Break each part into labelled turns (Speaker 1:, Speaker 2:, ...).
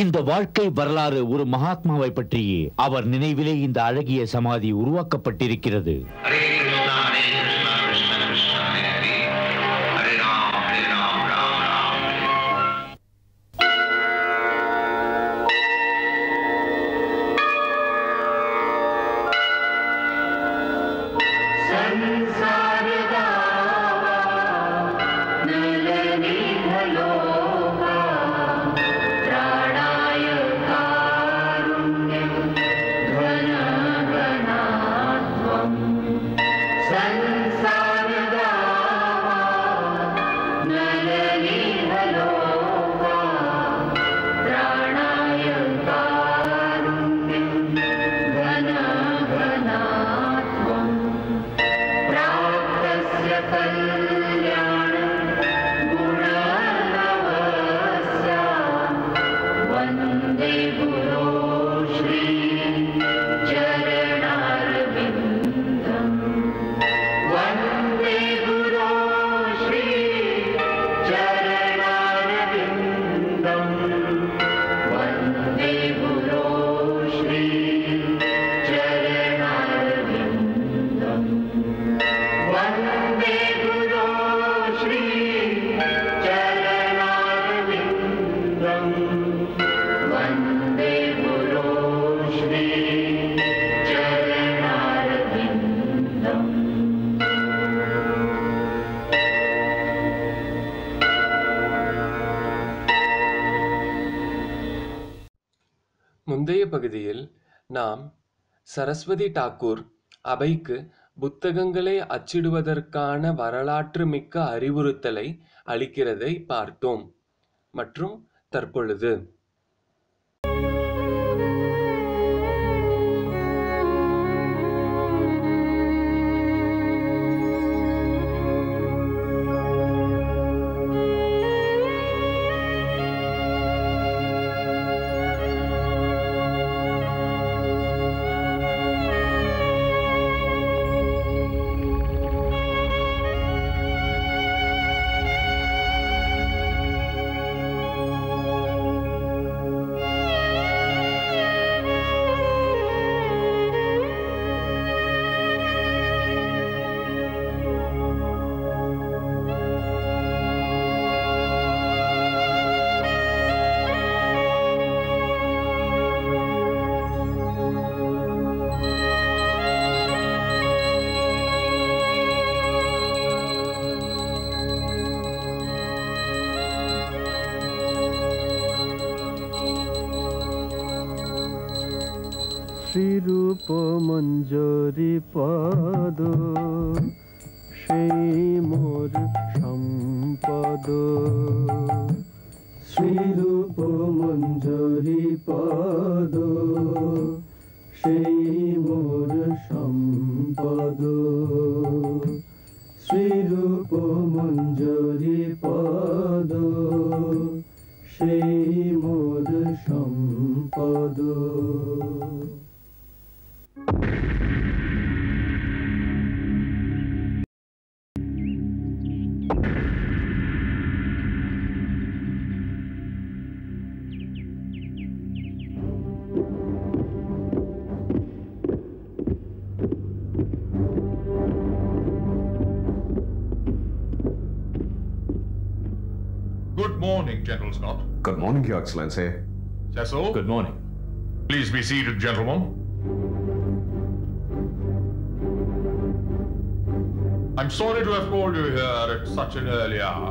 Speaker 1: இந்த வாழ்க்கை வரலாறு ஒரு மகாத்மாவை பற்றியே. அவர் நினைவிலே இந்த அழகிய சமாதி உருவாக்கப்பட்டிருக்கிறது.
Speaker 2: முந்தைய பகுதியில் நாம் சரஸ்வதி தாக்கூர் அபைக்கு புத்தகங்களை அச்சிடுவதற்கான வரலாற்று மிக்க அறிவுறுத்தலை அளிக்கிறதை பார்த்தோம். மற்றும் தற்பொழுது
Speaker 3: শ্রীরূপ মঞ্জরি পদ সেই মোর সম্পদ। শ্রীরূপ মঞ্জরি পদ সেই মোর সম্পদ। শ্রীরূপ মঞ্জরি পদ সেই মোর সম্পদ।
Speaker 4: Good morning, General Scott.
Speaker 5: Good morning, Your Excellency.
Speaker 4: Cecil?
Speaker 1: Good morning.
Speaker 4: Please be seated, gentlemen. I'm sorry to have called you here at such an early hour.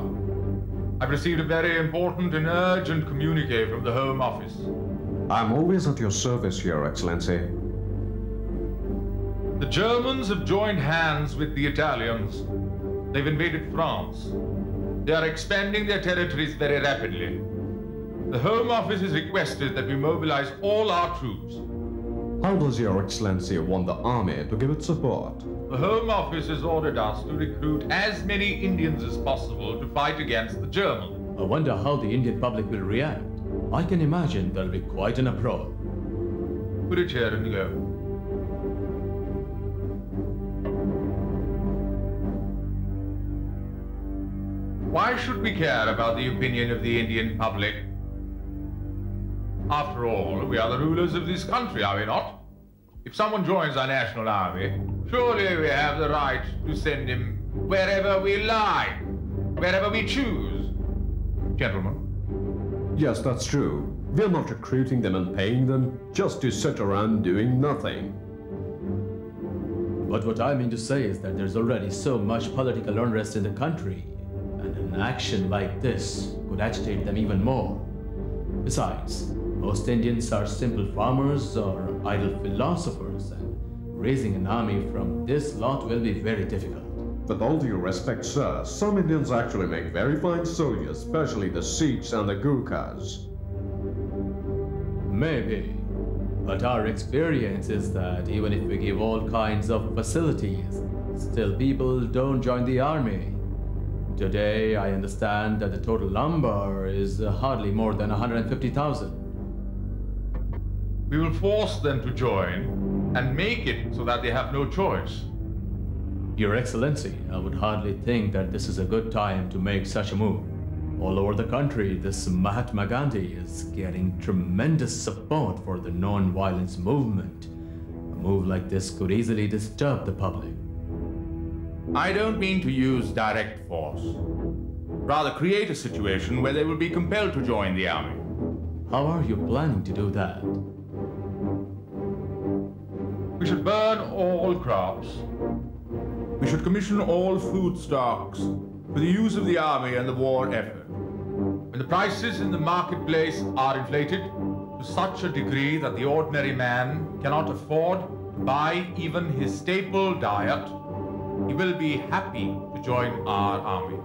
Speaker 4: I've received a very important and urgent communique from the Home Office.
Speaker 5: I'm always at your service, Your Excellency.
Speaker 4: The Germans have joined hands with the Italians. They've invaded France. They are expanding their territories very rapidly. The Home Office has requested that we mobilize all our troops.
Speaker 5: How does Your Excellency want the army to give its support?
Speaker 4: The Home Office has ordered us to recruit as many Indians as possible to fight against the Germans.
Speaker 6: I wonder how the Indian public will react. I can imagine there'll be quite an uproar.
Speaker 4: Put it here and go. Why should we care about the opinion of the Indian public? After all, we are the rulers of this country, are we not? If someone joins our national army, surely we have the right to send him wherever we like, wherever we choose. Gentlemen.
Speaker 5: Yes, that's true. We're not recruiting them and paying them just to sit around doing nothing.
Speaker 6: But what I mean to say is that there's already so much political unrest in the country, and an action like this could agitate them even more. Besides, most Indians are simple farmers or idle philosophers, and raising an army from this lot will be very difficult.
Speaker 5: With all due respect, sir, some Indians actually make very fine soldiers, especially the Sikhs and the Gurkhas.
Speaker 6: Maybe. But our experience is that even if we give all kinds of facilities, still people don't join the army. Today, I understand that the total number is hardly more than 150,000.
Speaker 4: We will force them to join and make it so that they have no choice.
Speaker 6: Your Excellency, I would hardly think that this is a good time to make such a move. All over the country, this Mahatma Gandhi is getting tremendous support for the non-violence movement. A move like this could easily disturb the public.
Speaker 4: I don't mean to use direct force. Rather create a situation where they will be compelled to join the army.
Speaker 6: How are you planning to do that?
Speaker 4: We should burn all crops. We should commission all food stocks for the use of the army and the war effort. When the prices in the marketplace are inflated to such a degree that the ordinary man cannot afford to buy even his staple diet, he will be happy to join our army.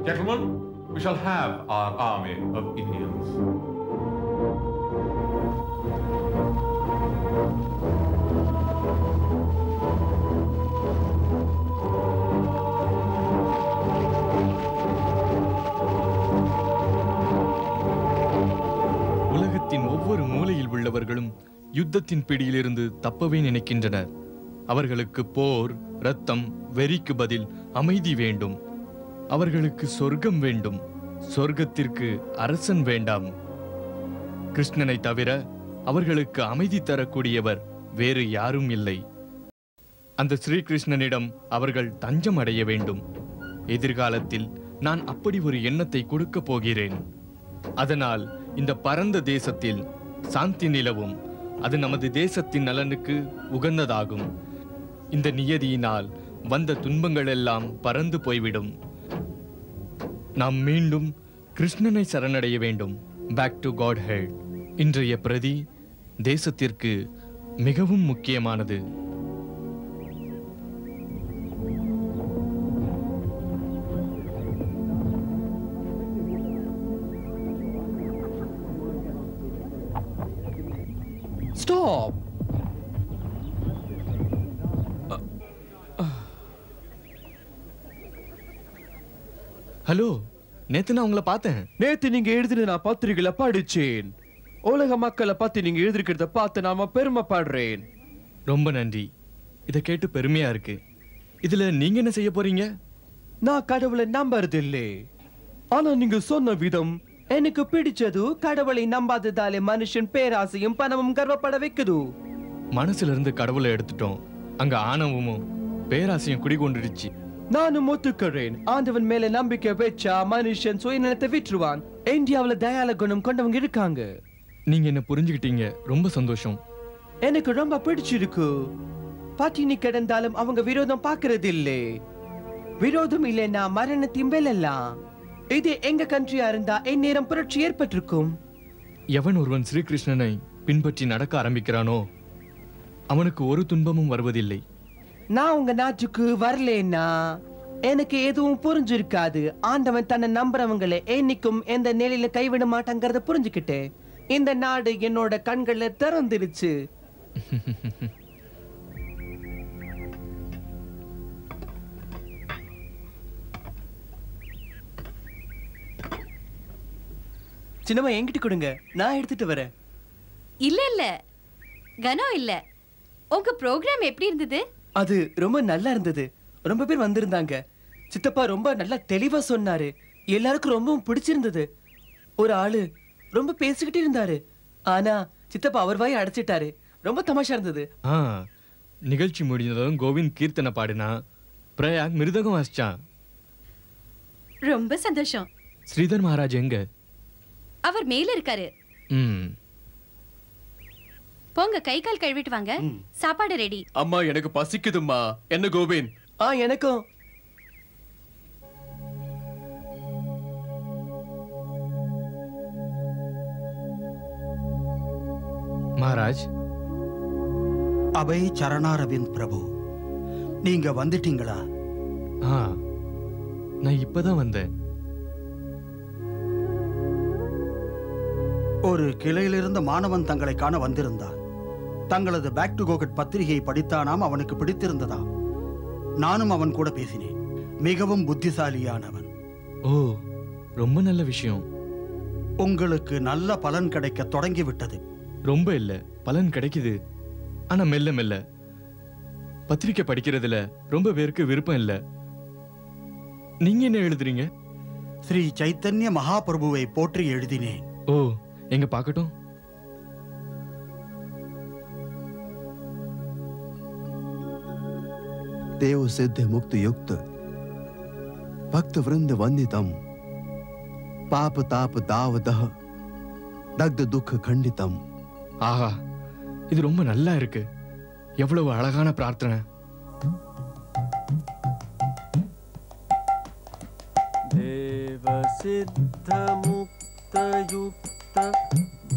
Speaker 4: Gentlemen, we shall have our army of Indians.
Speaker 7: உலகத்தின் ஒவ்வொரு மூலையில் உள்ளவர்களும் யுத்தத்தின் பிடியிலிருந்து தப்பவே நினைக்கின்றனர். அவர்களுக்கு போர், இரத்தம், வெறிக்கு பதில் அமைதி வேண்டும். அவர்களுக்கு சொர்க்கம் வேண்டும். சொர்க்கத்திற்கு அரசன் வேண்டாம். கிருஷ்ணனை தவிர அவர்களுக்கு அமைதி தரக்கூடியவர் வேறு யாரும் இல்லை. அந்த ஸ்ரீகிருஷ்ணனிடம் அவர்கள் தஞ்சம் அடைய வேண்டும். எதிர்காலத்தில் நான் அப்படி ஒரு எண்ணத்தை கொடுக்க போகிறேன். அதனால் இந்த பரந்த தேசத்தில் சாந்தி நிலவும். அது நமது தேசத்தின் நலனுக்கு உகந்ததாகும். இந்த நியதியினால் வந்த துன்பங்கள் எல்லாம் பறந்து போய்விடும். நாம் மீண்டும் கிருஷ்ணனை சரணடைய வேண்டும். Back to Godhead. இன்றைய பிரதி தேசத்திற்கு மிகவும் முக்கியமானது.
Speaker 8: Stop!
Speaker 7: ஹலோ, நேத்து நான் உங்களை பார்த்தேன்.
Speaker 8: நேத்து நீங்க எழுதின நான் பத்திரிகையில படிச்சேன். உலக மக்களை பத்தி நீங்க எழுதிருக்கிறத பார்த்து நாம பெருமைப்படுறேன்.
Speaker 7: ரொம்ப நன்றி. இதை கேட்டு பெருமையா இருக்கு. இதுல நீங்க என்ன செய்ய போறீங்க?
Speaker 8: நான் கடவுளை நம்புறதில்லை. ஆனா நீங்க சொன்ன விதம் எனக்கு பிடிச்சது. கடவுளை நம்பாததாலே மனுஷன் பேராசையும் பணமும் கர்வப்பட வைக்குது.
Speaker 7: மனசுல இருந்து கடவுளை எடுத்துட்டோம். அங்க ஆணவமும் பேராசையும் குடிகொண்டுடுச்சு.
Speaker 8: நானும் ஒத்துக்கிறேன். ஆண்டவன் மேல நம்பிக்கை வச்சா மனுஷன் சுயநலத்தை விட்டுருவான். இந்தியாவுல தயால குணம் கொண்டவங்க இருக்காங்க.
Speaker 7: நீங்க என்ன புரிஞ்சுக்கிட்டீங்க. ரொம்ப சந்தோஷம்.
Speaker 8: எனக்கு ரொம்ப பிடிச்சிருக்கு. பட்டினி கிடந்தாலும் அவங்க விரோதம் பாக்குறது இல்லை. விரோதம் இல்லைன்னா மரணத்தையும் வெல்லலாம். இது எங்க கண்ட்ரியா இருந்தா இந்நேரம் புரட்சி ஏற்பட்டிருக்கும்.
Speaker 7: எவன் ஒருவன் ஸ்ரீகிருஷ்ணனை பின்பற்றி நடக்க ஆரம்பிக்கிறானோ அவனுக்கு ஒரு துன்பமும் வருவதில்லை.
Speaker 8: நான் உங்க நாட்டுக்கு வரலன்னா எனக்கு எதுவும் புரிஞ்சிருக்காது. ஆண்டவன் தன்னை நம்புறவங்களை என்னைக்கும் எந்த நிலையில கைவிட மாட்டாங்கிறத புரிஞ்சுக்கிட்டேன். இந்த நாடு என்னோட கண்களை திறந்துருச்சு. சின்னம்மா என்கிட்ட கொடுங்க, நான் எடுத்துட்டு வரேன்.
Speaker 9: இல்ல இல்ல கனம் இல்ல. உங்க ப்ரோக்ராம் எப்படி இருந்தது?
Speaker 8: அது ரொம்ப நல்லா இருந்தது. ரொம்ப பேர் வந்திருந்தாங்க. சித்தப்பா ரொம்ப நல்லா தெளிவா சொன்னாரு. எல்லாருக்கும் ரொம்பவும் பிடிச்சிருந்தது. ஒரு ஆளு ரொம்ப பேசிக்கிட்டே இருந்தாரு. ஆனா சித்தப்பா அவர் வாயை அடைச்சிட்டாரு. ரொம்ப தமாஷா இருந்தது.
Speaker 7: நிகழ்ச்சி முடிஞ்சதும் கோவிந்த் கீர்த்தனை பாடினா, பிரயாக் மிருதகம் வாசிச்சான்.
Speaker 9: ரொம்ப சந்தோஷம்.
Speaker 7: ஸ்ரீதர் மகாராஜ் எங்க?
Speaker 9: அவர் மேல இருக்காரு. போங்க, கை கால் கழுவிட்டு வாங்க. சாப்பாடு ரெடி.
Speaker 10: அம்மா எனக்கு பசிக்குதும்மா. என்ன கோவிந்த்?
Speaker 8: எனக்கும்.
Speaker 7: மகாராஜ்.
Speaker 11: அபய் சரணாரவிந்த் பிரபு, நீங்க வந்துட்டீங்களா?
Speaker 7: நான் இப்பதான் வந்தேன்.
Speaker 11: ஒரு கிளையிலிருந்த மாணவன் தங்களை காண வந்திருந்தான். தங்களது பேக் டு கோகட் பத்திரிகையை படித்தானாம். அவனுக்கு பிடித்திருந்ததாம். நானும் அவன் கூட பேசினேன். மிகவும் புத்திசாலியானவன்.
Speaker 7: ஓ, ரொம்ப நல்ல விஷயம்.
Speaker 11: உங்களுக்கு நல்ல பலன் கிடைக்க தொடங்கிவிட்டது.
Speaker 7: ரொம்ப இல்ல, பலன் கிடைக்குது. ஆனா மெல்ல மெல்ல. பத்திரிக்கை படிக்கிறதுல ரொம்ப பேருக்கு விருப்பம் இல்ல. நீங்க என்ன எழுதுறீங்க?
Speaker 11: ஸ்ரீ சைத்தன்ய மகாபிரபுவை போற்றி எழுதினேன்.
Speaker 7: ஓ, எங்க பார்க்கட்டும்.
Speaker 12: देव सिद्ध मुक्त युक्त भक्त वृंद वंदितम पाप ताप दाव दह दग्ध दुख खंडितम.
Speaker 7: ஆஹா, இது ரொம்ப நல்லா இருக்கு. எவ்வளவு அழகான பிரார்த்தனை.
Speaker 3: देव सिद्ध मुक्त युक्त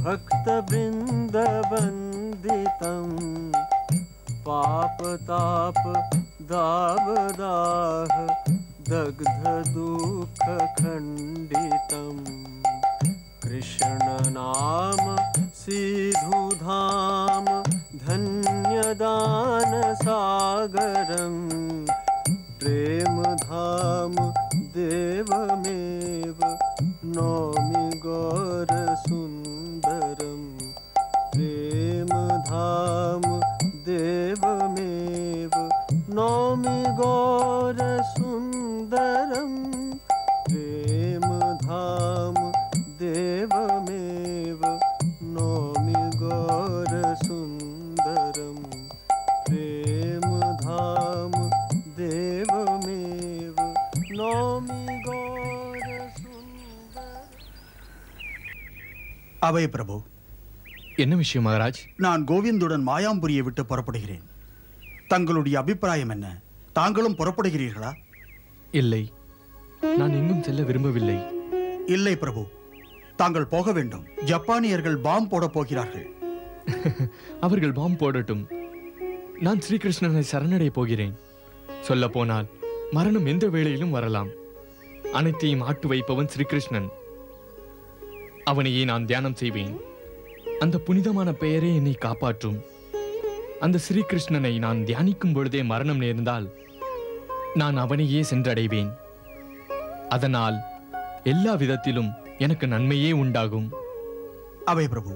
Speaker 3: भक्त वृंद वंदितम पाप ताप दाव दाह दग्ध दुख खंडितम कृष्ण नाम सिधु धाम धन्य दान सागरम प्रेम धाम देवमेव नौमि गौर सुंदरम प्रेम धाम देवमेव नौमि गौर सुंदरम प्रेम धाम देवमेव नौमि गौर सुंदरम प्रेम धाम देवमेव नौमि गौर सुंदरम.
Speaker 11: அபய் பிரபு,
Speaker 7: என்ன விஷயம் மகாராஜ்?
Speaker 11: நான் கோவிந்துடன் மாயாம்புரியை விட்டு புறப்படுகிறேன். தங்களுடைய அபிப்பிராயம் என்ன? தாங்களும் புறப்படுகிறீர்களா?
Speaker 7: இல்லை, நான் எங்கும் செல்ல விரும்பவில்லை.
Speaker 11: இல்லை பிரபு, தாங்கள் போக வேண்டும். ஜப்பானியர்கள் பாம் போட போகிறார்கள்.
Speaker 7: அவர்கள் பாம் போடட்டும். நான் ஸ்ரீகிருஷ்ணனை சரணடைய போகிறேன். சொல்ல போனால் மரணம் எந்த வேளையிலும் வரலாம். அனைத்தையும் ஆட்டு வைப்பவன் ஸ்ரீகிருஷ்ணன். அவனையே நான் தியானம் செய்வேன். அந்த புனிதமான பெயரே என்னை காப்பாற்றும். அந்த ஸ்ரீகிருஷ்ணனை நான் தியானிக்கும் பொழுதே மரணம் நேர்ந்தால் நான் அவனையே சென்றடைவேன். அதனால் எல்லா விதத்திலும் எனக்கு நன்மையே உண்டாகும்.
Speaker 11: அபய் பிரபு,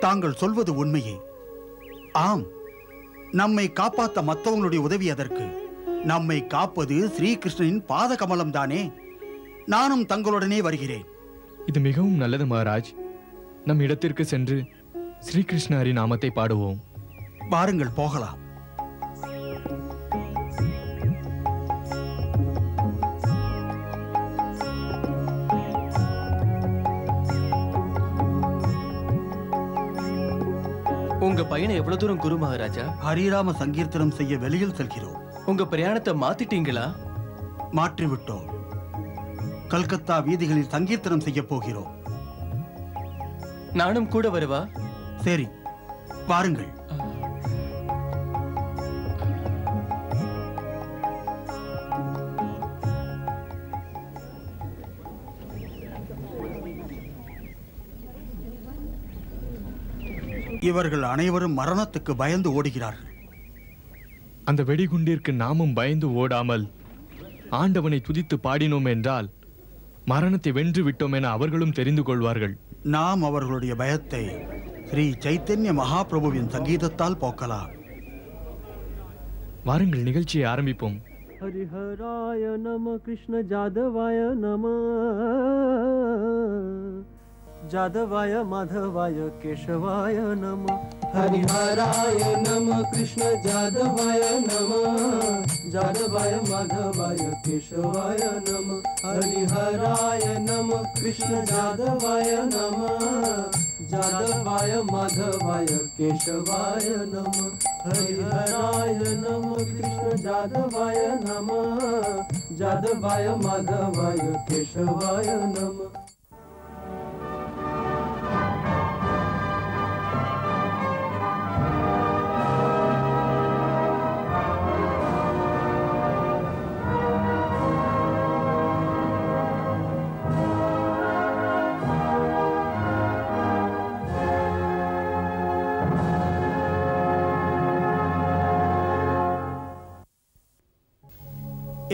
Speaker 11: தாங்கள் சொல்வது உண்மையே. ஆம், நம்மை காப்பாற்ற மற்றவங்களுடைய உதவி அதற்கு. நம்மை காப்பது ஸ்ரீகிருஷ்ணனின் பாத கமலம் தானே. நானும் தங்களுடனே வருகிறேன்.
Speaker 7: இது மிகவும் நல்லது மகாராஜ். நம் இடத்திற்கு சென்று ஸ்ரீகிருஷ்ண ஹரி நாமத்தை பாடுவோம்.
Speaker 11: வாருங்கள், போகலாம்.
Speaker 10: உங்க பையனை எவ்வளவு தூரம் குரு மகாராஜா?
Speaker 11: ஹரிராம சங்கீர்த்தனம் செய்ய வெளியில் செல்கிறோம்.
Speaker 10: உங்க பிரயாணத்தை மாத்திட்டீங்களா?
Speaker 11: மாற்றிவிட்டோம். கல்கத்தா வீதிகளில் சங்கீர்த்தனம் செய்ய போகிறோம்.
Speaker 10: நானும் கூட வருவா?
Speaker 11: சரி, வாருங்கள். இவர்கள் அனைவரும் மரணத்துக்கு பயந்து ஓடுகிறார்கள்.
Speaker 7: அந்த வெடிகுண்டிற்கு நாமும் பயந்து ஓடாமல் ஆண்டவனை துதித்து பாடினோம் என்றால் மரணத்தை வென்று விட்டோம் என அவர்களும் தெரிந்து கொள்வார்கள்.
Speaker 11: நாம் அவர்களுடைய பயத்தை ஸ்ரீ சைத்தன்ய மகாபிரபுவின் சங்கீதத்தால் போக்கலாம்.
Speaker 7: வாருங்கள், நிகழ்ச்சியை ஆரம்பிப்போம்.
Speaker 3: हरिहराय नमः कृष्ण जादवाय नमः जादवाय माधवाय केशवाय नमः
Speaker 13: हरिहराय नमः कृष्ण जादवाय नमः जादवाय माधवाय केशवाय नमः हरिहराय नमः कृष्ण जादवाय नमः जादवाय माधवाय केशवाय नमः हरिहराय नमः कृष्ण जादवाय नमः जादवाय माधवाय केशवाय नमः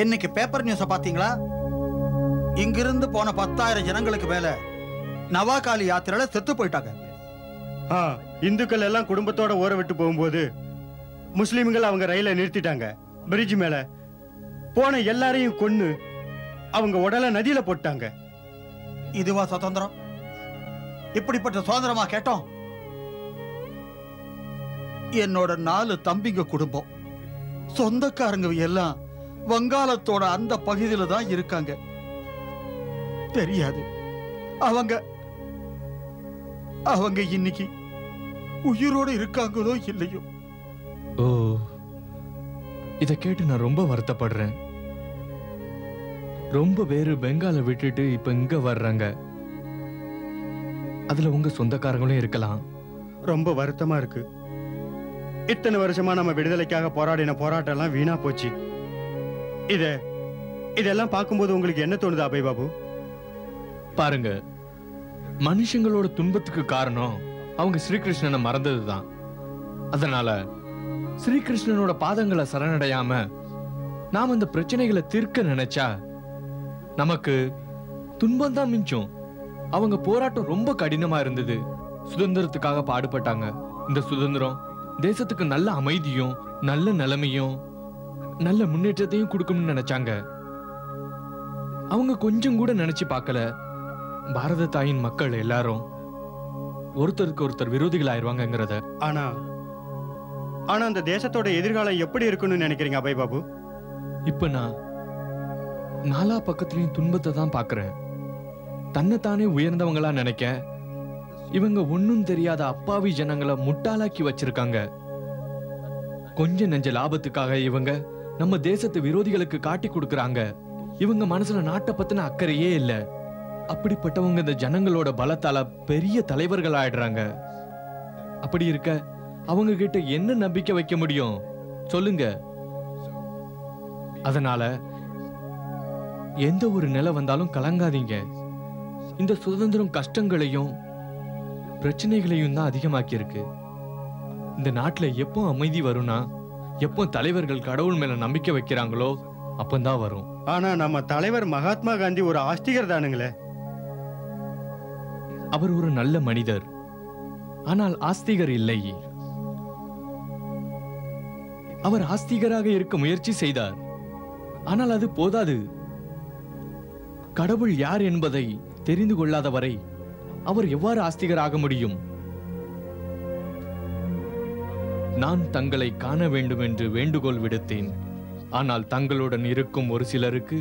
Speaker 11: இன்னைக்கு பேப்பர் நியூஸ பாத்தீங்களா? இங்கிருந்து போன 10,000 ஜனங்களுக்கு மேல நவாகாலி யாத்திரையில செத்து போயிட்டாங்க.
Speaker 14: இந்துக்கள் எல்லாம் குடும்பத்தோட ஊற விட்டு போகும்போது முஸ்லிம்கள் அவங்க ரயிலை நிறுத்திட்டாங்க. பிரிட்ஜ் மேல போன எல்லாரையும் கொன்னு அவங்க உடலை நதியில போட்டாங்க.
Speaker 11: இதுவா சுதந்திரம்? இப்படிப்பட்ட சுதந்திரமா கேட்டோம்? என்னோட 4 தம்பிங்க குடும்பம், சொந்தக்காரங்க எல்லாம் வங்காளத்தோட அந்த பகுதியில தான் இருக்காங்க. தெரியாது அவங்க இன்னைக்கு உயிரோட இருக்காங்களோ இல்லையோ.
Speaker 7: ஓ, இத கேட்டு நான் ரொம்ப வருத்தப்படுறேன். ரொம்ப பேரு பெங்காலை விட்டுட்டு இப்ப இங்க வர்றாங்க. அதுல உங்க சொந்தக்காரங்களும் இருக்கலாம்.
Speaker 14: ரொம்ப வருத்தமா இருக்கு. இத்தனை வருஷமா நம்ம விடுதலைக்காக போராடின போராட்டம் எல்லாம் வீணா போச்சு. இதெல்லாம் பார்க்கும்போது உங்களுக்கு என்ன தோணுது அபய் பாபு?
Speaker 7: பாருங்க, மனுஷங்களோட துன்பத்துக்கு காரணம் அவங்க ஸ்ரீகிருஷ்ணனை மறந்ததுதான். அதனால ஸ்ரீகிருஷ்ணனோட பாதங்களை சரணடையாம நாம இந்த பிரச்சனைகளை தீர்க்க நினைச்சா நமக்கு துன்பம் தான் மிஞ்சும். அவங்க போராட்டம் ரொம்ப கடினமா இருந்தது. சுதந்திரத்துக்காக பாடுபட்டாங்க. இந்த சுதந்திரம் தேசத்துக்கு நல்ல அமைதியும் நல்ல நிலைமையும் நல்ல முன்னேற்றத்தையும் கொடுக்கும்னு நினைச்சாங்க. அவங்க கொஞ்சம் கூட நினைச்சு பார்க்கல பாரத தாயின் மக்கள் எல்லாரும் ஒருத்தருக்கு ஒருத்தர் விரோதிகள் ஆயிருவாங்கிறத.
Speaker 14: ஆனா அந்த தேசத்தோட எதிர்காலம் எப்படி இருக்குன்னு நினைக்கிறீங்க அபய் பாபு?
Speaker 7: இப்ப நான் 4 பக்கத்துலயும் துன்பத்தை தான் பாக்குறேன். தன்னைத்தானே உயர்ந்தவங்களா நினைக்க இவங்க ஒன்னும் தெரியாத அப்பாவி ஜனங்களை முட்டாளாக்கி வச்சிருக்காங்க. கொஞ்ச நெஞ்ச லாபத்துக்காக இவங்க நம்ம தேசத்து விரோதிகளுக்கு காட்டி கொடுக்கறாங்க. இவங்க மனசுல நாட்டை பத்தின அக்கறையே இல்ல. அப்படிப்பட்டவங்க இந்த ஜனங்களோட பலத்தால பெரிய தலைவர்கள் ஆயிடுறாங்க. அப்படி இருக்க அவங்க கிட்ட என்ன நம்பிக்கை வைக்க முடியும் சொல்லுங்க? அதனால எந்த ஒரு நிலை வந்தாலும் கலங்காதீங்க. இந்த சுதந்திரம் கஷ்டங்களையும் பிரச்சனைகளையும் தான் அதிகமாக்கி இருக்கு. இந்த நாட்டுல எப்போ அமைதி வரும்னா எப்போ தலைவர்கள் கடவுள் மேல நம்பிக்கை வைக்கிறாங்களோ அப்பந்தான் வரும்.
Speaker 14: ஆனா நம்ம தலைவர் மகாத்மா காந்தி ஒரு ஆஸ்திகர் தானுங்களே.
Speaker 7: அவர் ஒரு நல்ல மனிதர், ஆனால் ஆஸ்திகர் இல்லை. அவர் ஆஸ்திகராக இருக்க முயற்சி செய்தார், ஆனால் அது போதாது. கடவுள் யார் என்பதை தெரிந்து கொள்ளாத வரை அவர் எவ்வாறு ஆஸ்திகராக முடியும்? நான் தங்களை காண வேண்டும் என்று வேண்டுகோள் விடுத்தேன். ஆனால் தங்களுடன் இருக்கும் ஒரு சிலருக்கு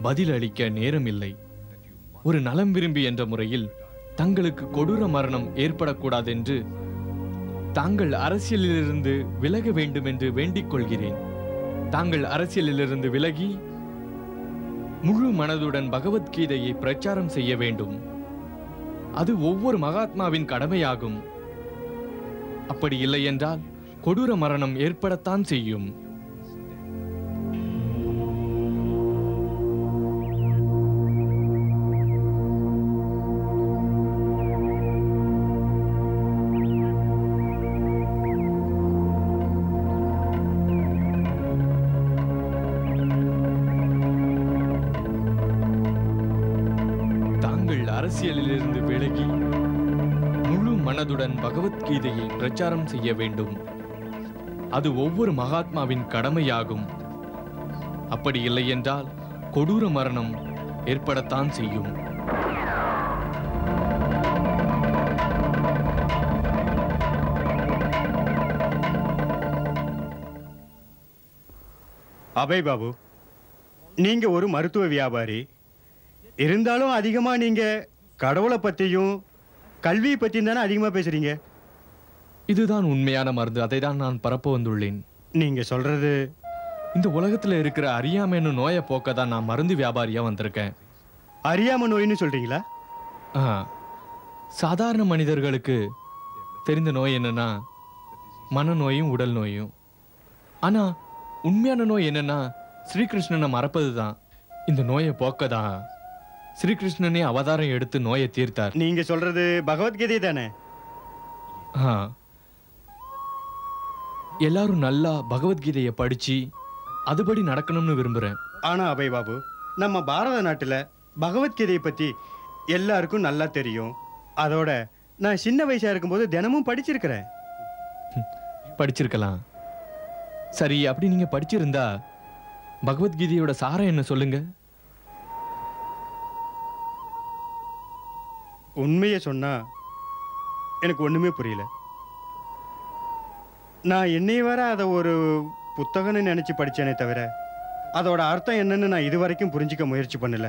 Speaker 7: பதில் அளிக்க நேரம் இல்லை. ஒரு நலம் விரும்பி என்ற முறையில் தங்களுக்கு கொடூர மரணம் ஏற்படக்கூடாது என்று தாங்கள் அரசியலிலிருந்து விலக வேண்டும் என்று வேண்டிக் கொள்கிறேன். தாங்கள் அரசியலிலிருந்து விலகி முழு மனதுடன் பகவத்கீதையை பிரச்சாரம் செய்ய வேண்டும். அது ஒவ்வொரு மகாத்மாவின் கடமையாகும். அப்படி இல்லை என்றால் கொடூர மரணம் ஏற்படத்தான் செய்யும். அரசியலிலிருந்து விலகி முழு மனதுடன் பகவத்கீதையை பிரச்சாரம் செய்ய வேண்டும். அது ஒவ்வொரு மகாத்மாவின் கடமையாகும். அப்படி இல்லை என்றால் கொடூர மரணம் ஏற்படத்தான் செய்யும்.
Speaker 14: அபய் பாபு, நீங்க ஒரு மருத்துவ வியாபாரி இருந்தாலும் அதிகமா நீங்க கடவுளை பத்தியும் கல்வியை பத்தியும் தானே அதிகமா பேசுறீங்க.
Speaker 7: இதுதான் உண்மையான மருந்து, அதை தான் நான் பரப்ப வந்துள்ளேன்.
Speaker 14: நீங்க சொல்றது
Speaker 7: இந்த உலகத்துல இருக்கிற அறியாமைன்னு நோயை போக்க தான் நான் மருந்து வியாபாரியா வந்திருக்கேன்.
Speaker 14: அறியாம நோயின்னு சொல்றீங்களா?
Speaker 7: சாதாரண மனிதர்களுக்கு தெரிந்த நோய் என்னன்னா மனநோயும் உடல் நோயும். ஆனா உண்மையான நோய் என்னன்னா ஸ்ரீகிருஷ்ணனை மறப்பது தான். இந்த நோயை போக்க தான் ஸ்ரீகிருஷ்ணனே அவதாரம் எடுத்து நோயை தீர்த்தார்.
Speaker 14: நீங்க சொல்றது பகவத்கீதை தானே?
Speaker 7: எல்லாரும் நல்லா பகவத்கீதையை படிச்சு அதுபடி நடக்கணும்னு விரும்புறேன்.
Speaker 14: ஆனா அபய் பாபு, நம்ம பாரத நாட்டுல பகவத்கீதையை பத்தி எல்லாருக்கும் நல்லா தெரியும். அதோட நான் சின்ன வயசா இருக்கும்போது தினமும் படிச்சிருக்கிறேன்.
Speaker 7: படிச்சிருக்கலாம். சரி, அப்படி நீங்க படிச்சிருந்தா பகவத்கீதையோட சாரம் என்ன சொல்லுங்க.
Speaker 14: உண்மையை சொன்னா எனக்கு ஒண்ணுமே புரியல. நான் என்னை வர அதை ஒரு புத்தகம்னு நினைச்சு படிச்சேனே தவிர அதோட அர்த்தம் என்னன்னு நான் இதுவரைக்கும் புரிஞ்சிக்க முயற்சி பண்ணல.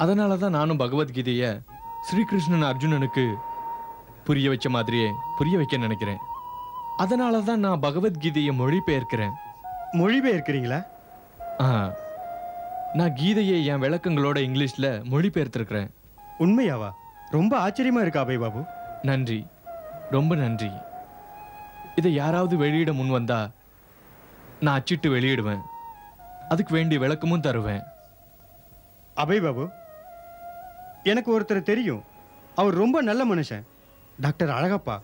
Speaker 7: அதனால தான் நானும் பகவத்கீதைய ஸ்ரீகிருஷ்ணன் அர்ஜுனனுக்கு புரிய வச்ச மாதிரியே புரிய வைக்க நினைக்கிறேன். அதனால தான் நான் பகவத்கீதையை மொழிபெயர்க்கிறேன்.
Speaker 14: மொழிபெயர்க்கிறீங்களா?
Speaker 7: நான் கீதையை என் விளக்கங்களோட இங்கிலீஷ்ல மொழிபெயர்த்திருக்கிறேன்.
Speaker 14: உண்மையாவா? ரொம்ப ஆச்சரியமா இருக்கா அபய் பாபு.
Speaker 7: நன்றி, ரொம்ப நன்றி. இதை யாராவது வெளியிட முன் வந்தா நான் அச்சிட்டு வெளியிடுவேன். அதுக்கு வேண்டிய விளக்கமும் தருவேன்.
Speaker 14: அபய் பாபு, எனக்கு ஒருத்தர் தெரியும். அவர் ரொம்ப நல்ல மனுஷன், டாக்டர் அழகப்பா.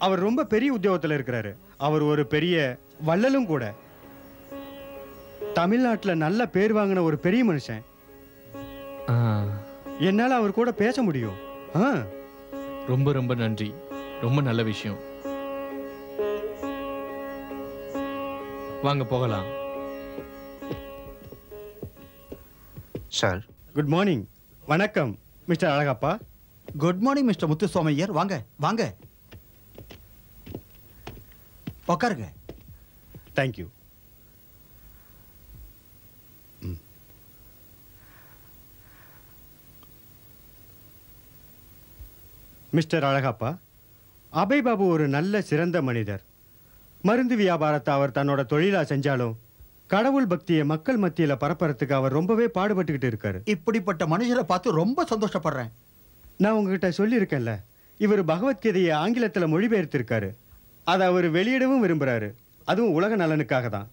Speaker 14: அவர் ரொம்ப பெரிய உத்தியோகத்தில் இருக்கிறாரு. அவர் ஒரு பெரிய வள்ளலும் கூட. தமிழ்நாட்டில் நல்ல பேர் வாங்கின ஒரு பெரிய மனுஷன். என்னால அவர் கூட பேச முடியும்.
Speaker 7: ரொம்ப ரொம்ப நன்றி, ரொம்ப நல்ல விஷயம். வாங்க போகலாம்.
Speaker 11: Sir,
Speaker 14: good morning. வணக்கம் mister Alagappa.
Speaker 11: Good morning mister Muthuswamy Iyer. வாங்க வாங்க, உட்காருங்க.
Speaker 14: தேங்க்யூ. மிஸ்டர் அழகப்பா, அபய் பாபு ஒரு நல்ல சிறந்த மனிதர். மருந்து வியாபாரத்தை அவர் தன்னோட தொழிலா செஞ்சாலும் கடவுள் பக்தியை மக்கள் மத்தியில பரப்புறதுக்கு அவர் ரொம்பவே பாடுபட்டுக்கிட்டு இருக்காரு.
Speaker 11: இப்படிப்பட்ட மனுஷரை பார்த்து ரொம்ப சந்தோஷப்படுறேன்.
Speaker 14: நான் உங்ககிட்ட சொல்லியிருக்கேன்ல, இவர் பகவத்கீதையை ஆங்கிலத்தில் மொழிபெயர்த்திருக்காரு. அதை அவர் வெளியிடவும் விரும்புறாரு. அதுவும் உலக நலனுக்காக தான்.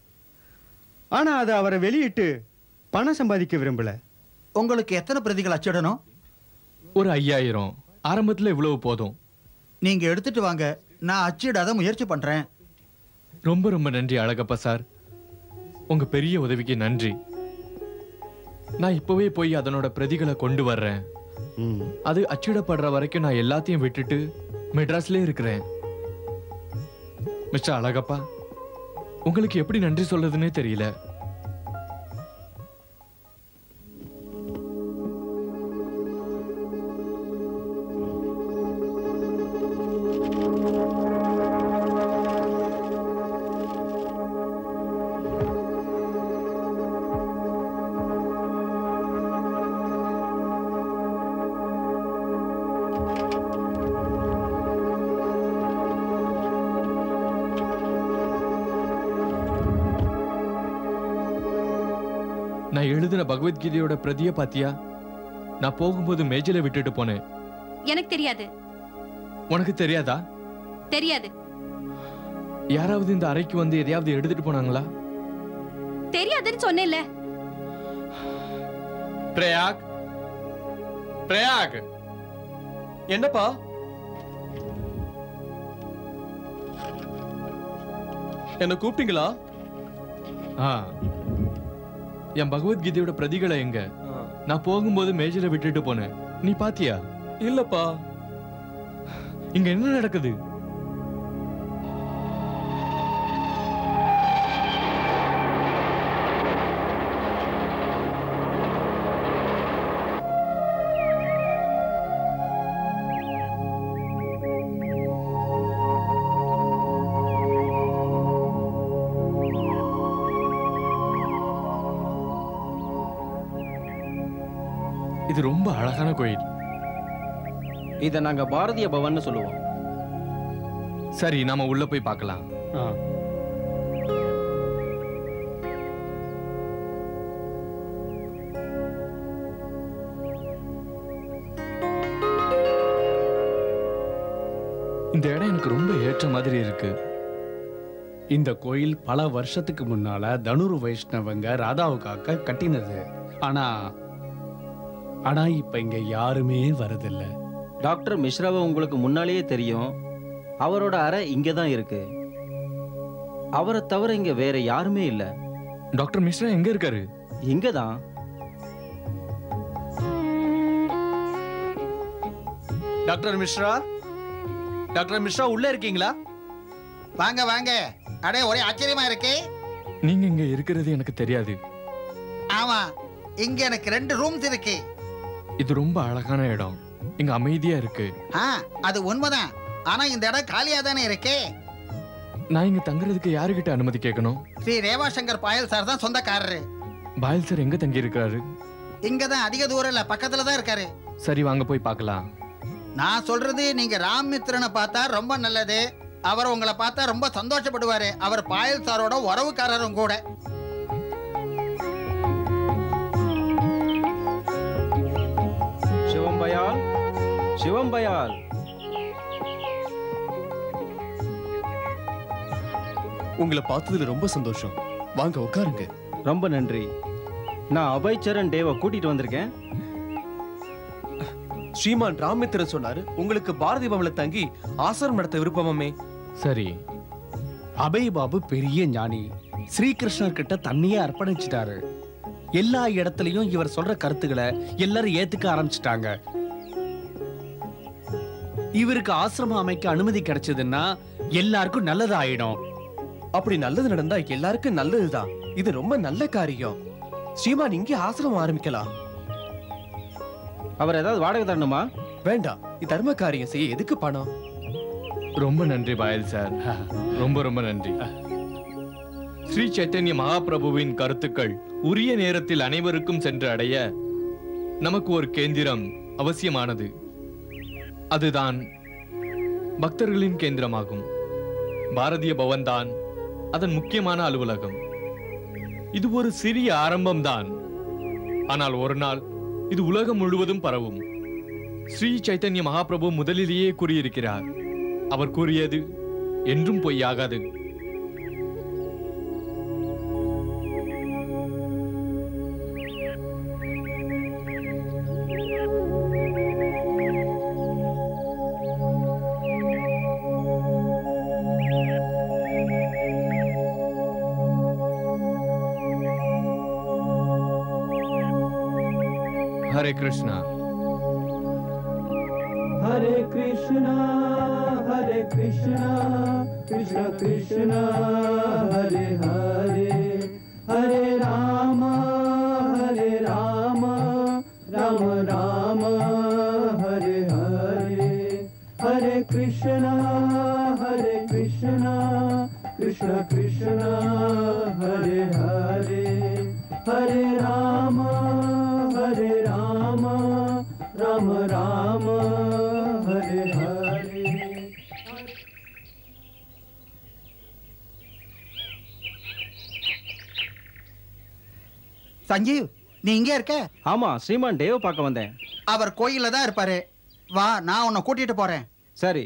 Speaker 14: ஆனா அதை அவரை வெளியிட்டு பணம் சம்பாதிக்க விரும்பல.
Speaker 11: உங்களுக்கு எத்தனை பிரதிகள் அச்சிடணும்?
Speaker 7: ஒரு 5000. ஆரம்பத்தில் இவ்வளவு போதும்.
Speaker 11: நீங்க எடுத்துட்டு வாங்க, நான் அச்சிடாத முயற்சி பண்றேன்.
Speaker 7: ரொம்ப ரொம்ப நன்றி அழகப்பா சார். உங்க பெரிய உதவிக்கு நன்றி. நான் இப்பவே போய் அதனோட பிரதிகளை கொண்டு வர்றேன். அது அச்சிடப்படுற வரைக்கும் நான் எல்லாத்தையும் விட்டுட்டு மெட்ராஸ்ல இருக்கிறேன். மிஸ்டர் அழகப்பா, உங்களுக்கு எப்படி நன்றி சொல்றதுன்னே தெரியல. நான் எழுதின பகவத்கீதையோட பிரதிய பாத்தியா? நான் போகும்போது மேஜையில விட்டுட்டு போனேன்.
Speaker 9: எனக்கு தெரியாது.
Speaker 7: உனக்கு தெரியாதா?
Speaker 9: தெரியாது.
Speaker 7: யாராவது இந்த அறைக்கு வந்து எதையாவது எடுத்துட்டு போனாங்களா?
Speaker 9: தெரியாதுன்னு சொன்னேன்ல.
Speaker 7: பிரயாக், பிரயாக்.
Speaker 10: என்னப்பா? என்ன கூப்பிட்டீங்களா?
Speaker 7: என் பகவத்கீதையோட பிரதிகளை எங்க? நான் போகும்போது மேஜையில விட்டுட்டு போனேன். நீ பாத்தியா?
Speaker 10: இல்லப்பா.
Speaker 7: இங்க என்ன நடக்குது? இது ரொம்ப அழகான கோயில்.
Speaker 15: இதை நாங்க பாரதிய பவன் சொல்லுவோம்.
Speaker 7: சரி, நாம உள்ள போய் பார்க்கலாம். இந்த இடம் எனக்கு ரொம்ப ஏற்ற மாதிரி இருக்கு.
Speaker 16: இந்த கோயில் பல வருஷத்துக்கு முன்னால தனுர் வைஷ்ணவங்க ராதாவுக்காக கட்டினது. ஆனா இப்ப இங்க யாருமே வரதில்ல.
Speaker 15: டாக்டர் மிஸ்ராவை உங்களுக்கு முன்னாலேயே தெரியும். அவரோட அறை இங்க தான் இருக்கு. அவரை தவிர இங்க வேற யாருமே இல்ல.
Speaker 7: டாக்டர் மிஸ்ரா எங்க இருக்காரு?
Speaker 15: இங்க தான்.
Speaker 16: டாக்டர் மிஸ்ரா, டாக்டர் மிஸ்ரா உள்ள இருக்கீங்களா?
Speaker 11: வாங்க வாங்க. அடே ஒரே ஆச்சரியமா இருக்கு.
Speaker 7: நீங்க இங்க இருக்கிறது எனக்கு தெரியாது.
Speaker 11: ஆமா, இங்க எனக்கு 2 ரூம்ஸ் இருக்கு.
Speaker 7: இது ரொம்ப அழகான இடம். இங்க அமைதியா இருக்கு.
Speaker 11: அது உண்மைதான். ஆனா இந்த இடம் காலியா தானே இருக்கு.
Speaker 7: நான் இங்க தங்குறதுக்கு யாருகிட்ட அனுமதி கேட்கணும்?
Speaker 11: ஸ்ரீ ரேவா சங்கர் பாயல் சார் தான் சொந்தக்காரரு.
Speaker 7: பாயல் சார் எங்க தங்கி இருக்காரு?
Speaker 11: இங்கதான், அதிக தூரம் இல்ல, பக்கத்துல தான் இருக்காரு.
Speaker 7: சரி, வாங்க போய் பார்க்கலாம்.
Speaker 11: நான் சொல்றது, நீங்க ராம் மித்ரனை பார்த்தா ரொம்ப நல்லது. அவர் உங்களை பார்த்தா ரொம்ப சந்தோஷப்படுவாரு. அவர் பாயல் சாரோட உறவுக்காரரும் கூட.
Speaker 15: சிவம்பயால், சிவம்பயால்.
Speaker 10: உங்களை பார்த்ததுல ரொம்ப சந்தோஷம். வாங்க உட்காருங்க.
Speaker 15: ரொம்ப நன்றி. நான் அபய் சரண் டேவை கூட்டிட்டு வந்திருக்கேன்.
Speaker 16: ஸ்ரீமான் ராமித்திரன் சொன்னாரு உங்களுக்கு பாரதி பவன்ல தங்கி ஆசிரமம் நடத்த விருப்பமாமே.
Speaker 7: சரி.
Speaker 16: அபய் பாபு பெரிய ஞானி. ஸ்ரீகிருஷ்ணர் கிட்ட தன்னையே அர்ப்பணிச்சிட்டாரு. எல்லா இடத்துலயும் இவர் சொல்ற கருத்துக்களை எல்லாரும் ஏத்துக்க ஆரம்பிச்சிட்டாங்க. இவருக்கு ஆசிரமம் அமைக்க அனுமதி கிடைச்சதுன்னா எல்லாருக்கும் நல்லது ஆயிடும். அப்படி நல்லது நடந்தா எல்லாருக்கும் நல்லதுதான். இது ரொம்ப நல்ல காரியம். ஸ்ரீமான் இங்கே ஆசிரமம் ஆரம்பிக்கலாம்.
Speaker 15: அவர் ஏதாவது வாடகை தரணுமா?
Speaker 16: வேண்டாம். தர்ம காரியம் செய்ய எதுக்கு பணம்?
Speaker 7: ரொம்ப நன்றி பாயல் சார். ரொம்ப ரொம்ப நன்றி. ஸ்ரீ சைத்தன்ய மகாபிரபுவின் கருத்துக்கள் உரிய நேரத்தில் அனைவருக்கும் சென்று அடைய நமக்கு ஒரு கேந்திரம் அவசியமானது. அதுதான் பக்தர்களின் கேந்திரமாகும். பாரதிய பவன் தான் அதன் முக்கியமான அலுவலகம். இது ஒரு சிறிய ஆரம்பம்தான். ஆனால் ஒரு நாள் இது உலகம் முழுவதும் பரவும். ஸ்ரீ சைத்தன்ய மகாபிரபு முதலிலேயே கூறியிருக்கிறார். அவர் கூறியது என்றும் பொய்யாகாது. हरे कृष्णा
Speaker 13: हरे कृष्णा कृष्ण कृष्ण हरे हरे हरे राम राम राम हरे हरे हरे कृष्णा कृष्ण कृष्ण हरे हरे हरे राम राम राम हरे हरे.
Speaker 11: சஞ்சீவ், நீ இங்கே இருக்க?
Speaker 15: ஆமா, ஸ்ரீமான் டேவை பார்க்க வந்தேன்.
Speaker 11: அவர் கோயில்ல தான் இருப்பாரு. வா, நான் உன்னை கூட்டிட்டு போறேன்.
Speaker 15: சரி.